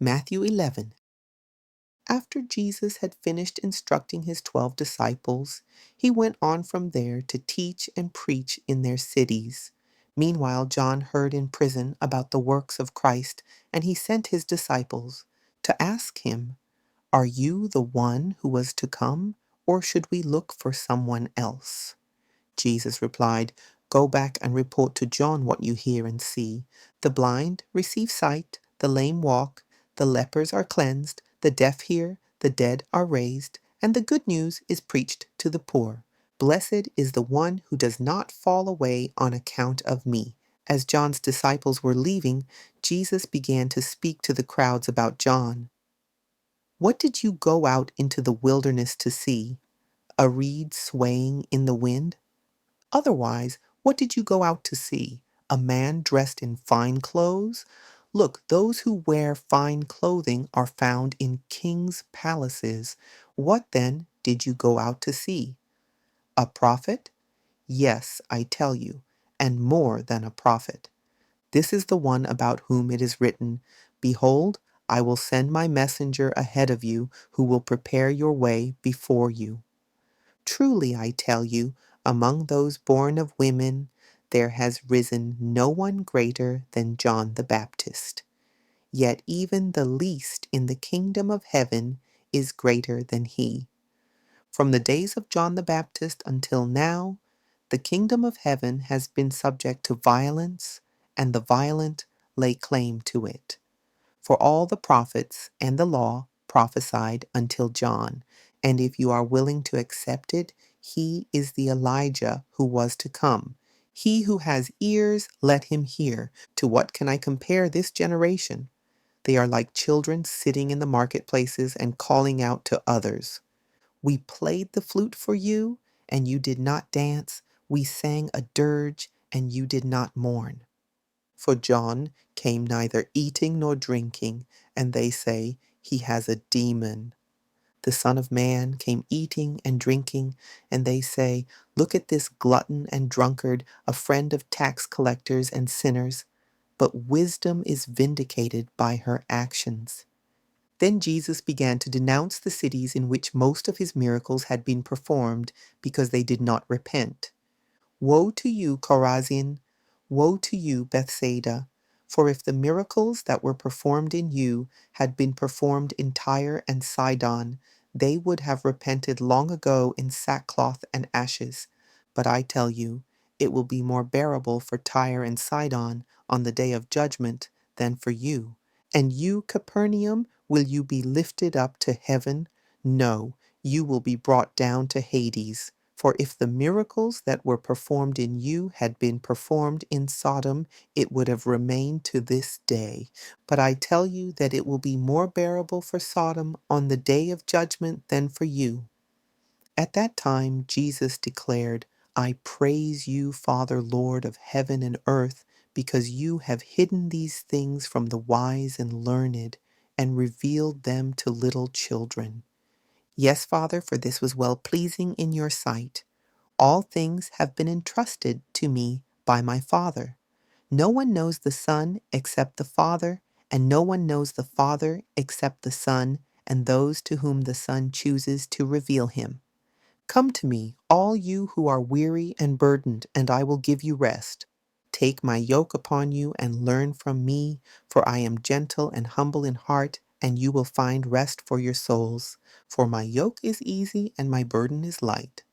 Matthew 11. After Jesus had finished instructing his 12 disciples, he went on from there to teach and preach in their cities. Meanwhile, John heard in prison about the works of Christ, and he sent his disciples to ask him, "Are you the one who was to come, or should we look for someone else?" Jesus replied, "Go back and report to John what you hear and see. The blind receive sight, the lame walk, the lepers are cleansed, the deaf hear, the dead are raised, and the good news is preached to the poor. Blessed is the one who does not fall away on account of me." As John's disciples were leaving, Jesus began to speak to the crowds about John. "What did you go out into the wilderness to see? A reed swaying in the wind? Otherwise, what did you go out to see? A man dressed in fine clothes? Look, those who wear fine clothing are found in kings' palaces. What then did you go out to see? A prophet? Yes, I tell you, and more than a prophet. This is the one about whom it is written, 'Behold, I will send my messenger ahead of you who will prepare your way before you.' Truly, I tell you, among those born of women, there has risen no one greater than John the Baptist. Yet even the least in the kingdom of heaven is greater than he. From the days of John the Baptist until now, the kingdom of heaven has been subject to violence, and the violent lay claim to it. For all the prophets and the law prophesied until John, and if you are willing to accept it, he is the Elijah who was to come. He who has ears, let him hear. To what can I compare this generation? They are like children sitting in the marketplaces and calling out to others. We played the flute for you, and you did not dance. We sang a dirge, and you did not mourn. For John came neither eating nor drinking, and they say, he has a demon. The Son of Man came eating and drinking, and they say, look at this glutton and drunkard, a friend of tax collectors and sinners. But wisdom is vindicated by her actions. Then Jesus began to denounce the cities in which most of his miracles had been performed because they did not repent. Woe to you, Chorazin! Woe to you, Bethsaida! For if the miracles that were performed in you had been performed in Tyre and Sidon, they would have repented long ago in sackcloth and ashes. But I tell you, it will be more bearable for Tyre and Sidon on the day of judgment than for you. And you, Capernaum, will you be lifted up to heaven? No, you will be brought down to Hades. For if the miracles that were performed in you had been performed in Sodom, it would have remained to this day. But I tell you that it will be more bearable for Sodom on the day of judgment than for you. At that time, Jesus declared, I praise you, Father, Lord of heaven and earth, because you have hidden these things from the wise and learned and revealed them to little children. Yes, Father, for this was well-pleasing in your sight. All things have been entrusted to me by my Father. No one knows the Son except the Father, and no one knows the Father except the Son, and those to whom the Son chooses to reveal him. Come to me, all you who are weary and burdened, and I will give you rest. Take my yoke upon you and learn from me, for I am gentle and humble in heart, and you will find rest for your souls. For my yoke is easy and my burden is light.